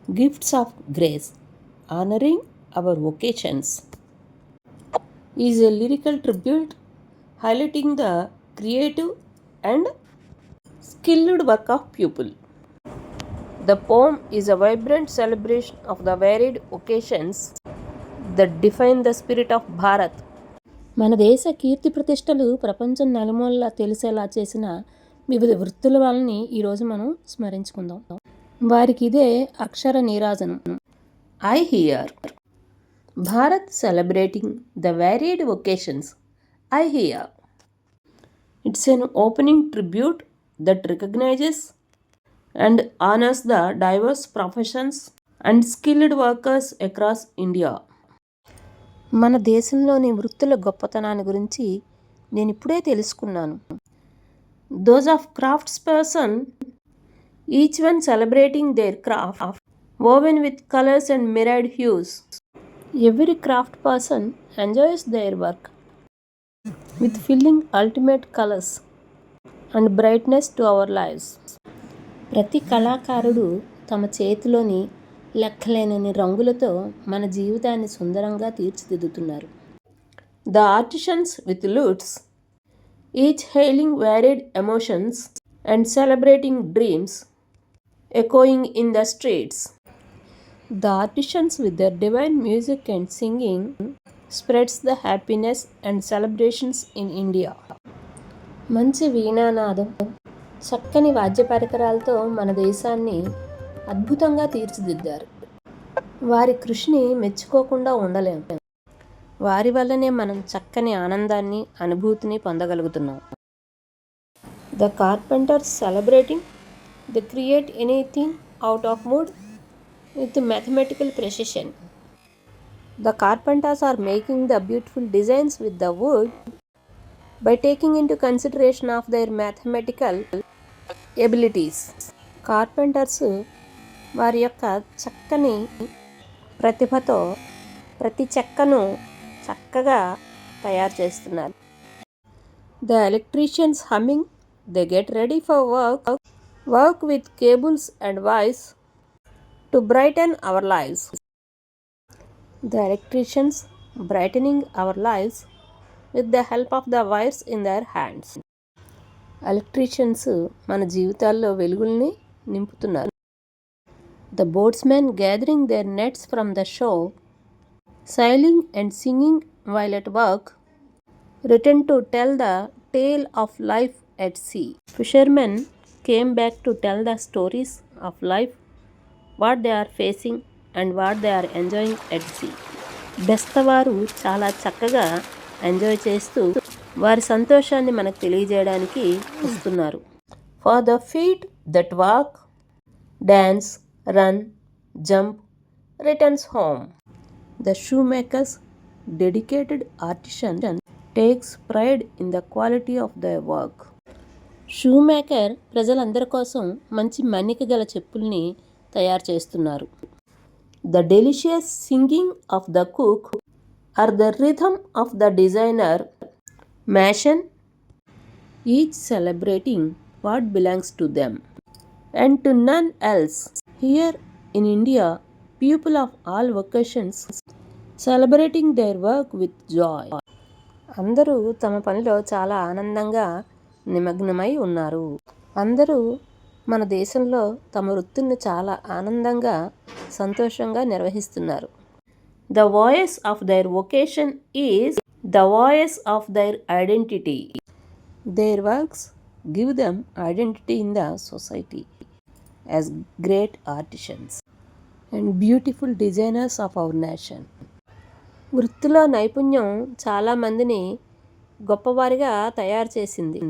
Gifts of Grace, honoring our vocations, is a lyrical tribute highlighting the creative and skilled work of people. The poem is a vibrant celebration of the varied occasions that define the spirit of Bharat. మన దేశ కీర్తి ప్రతిష్టలు ప్రపంచం నలుమూలలా తెలిసేలా చేసిన వివిధ వృత్తుల వాళ్ళని ఈరోజు మనం స్మరించుకుందాం. వారికి ఇదే అక్షర నీరాజనం. I hear Bharat celebrating the varied occasions. I hear it's an opening tribute that recognizes and honors the diverse professions and skilled workers across India. మన దేశంలోని వృత్తుల గొప్పతనాన్ని గురించి నేను ఇప్పుడే తెలుసుకున్నాను. Those of crafts person, each one celebrating their craft, woven with colors and myriad hues. Every craft person enjoys their work with filling ultimate colors and brightness to our lives. ప్రతి కళాకారుడు తమ చేతిలోని లెక్కలేనన్ని రంగులతో మన జీవితాన్ని సుందరంగా తీర్చిదిద్దుతున్నారు. The artisans with lutes, each hailing varied emotions and celebrating dreams echoing in the streets. The artisans with their divine music and singing spreads the happiness and celebrations in India. మంచి వీణానాదం, చక్కని వాద్య పరికరాలతో మన దేశాన్ని అద్భుతంగా తీర్చిదిద్దారు. వారి కృషిని మెచ్చుకోకుండా ఉండలేము. వారి వల్లనే మనం చక్కని ఆనందాన్ని, అనుభూతిని పొందగలుగుతున్నాం. The carpenters celebrating the create anything out of wood with mathematical precision. The carpenters are making the beautiful designs with the wood by taking into consideration of their mathematical abilities. Carpenters వారి యొక్క చక్కని ప్రతిభతో ప్రతి చెక్కను చక్కగా తయారు చేస్తున్నారు. The electricians humming, they get ready for work with cables and wires to brighten our lives. The electricians brightening our lives with the help of the wires in their hands. Electricians మన జీవితాల్లో వెలుగుల్ని నింపుతున్నారు. The boatsmen gathering their nets from the shore, sailing and singing while at work, return to tell the tale of life at sea. Fishermen came back to tell the stories of life, what they are facing and what they are enjoying at sea. బెస్తవారు చాలా చక్కగా enjoy చేస్తూ వారి సంతోషాన్ని మనకు తెలియజేయడానికి వస్తున్నారు. For the feet that walk, dance, run, jump, returns home. The shoe makers dedicated artisan takes pride in the quality of the work. Shoe maker ప్రజలందరి కోసం మంచి మన్నిక గల చెప్పుల్ని తయారు చేస్తున్నారు. The delicious singing of the cook or the rhythm of the designer machine, each celebrating what belongs to them and to none else. Here in India, people of all vocations celebrating their work with joy. అందరూ తమ పనిలో చాలా ఆనందంగా నిమగ్నమై ఉన్నారు. అందరూ మన దేశంలో తమ వృత్తిని చాలా ఆనందంగా, సంతోషంగా నిర్వహిస్తున్నారు. The voice of their vocation is the voice of their identity. Their works give them identity in the society as great artisans and beautiful designers of our nation. వృత్తిలో నైపుణ్యం చాలామందిని గొప్పవారిగా తయారు చేసింది,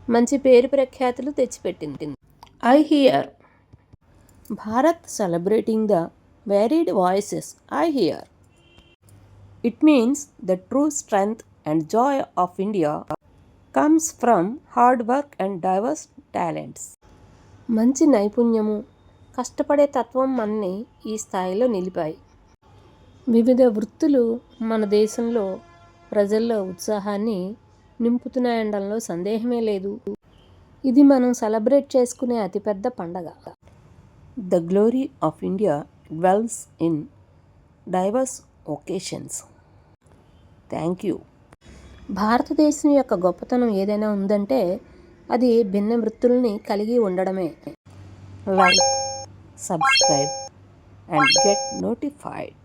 మంచి పేరు ప్రఖ్యాతులు తెచ్చిపెట్టింది. I hear Bharat celebrating the varied voices. I hear. It means the true strength and joy of India comes from hard work and diverse talents. మంచి నైపుణ్యము, కష్టపడే తత్వం మనని ఈ స్థాయిలో నిలిపాయి. వివిధ వృత్తులు మన దేశంలో ప్రజల్లో ఉత్సాహాన్ని నింపుతున్నాయనడంలో సందేహమే లేదు. ఇది మనం సెలబ్రేట్ చేసుకునే అతిపెద్ద పండగ. The glory of India dwells in diverse occasions. Thank you. భారతదేశం యొక్క గొప్పతనం ఏదైనా ఉందంటే అది భిన్న వృత్తుల్ని కలిగి ఉండడమే. Like, subscribe and get notified.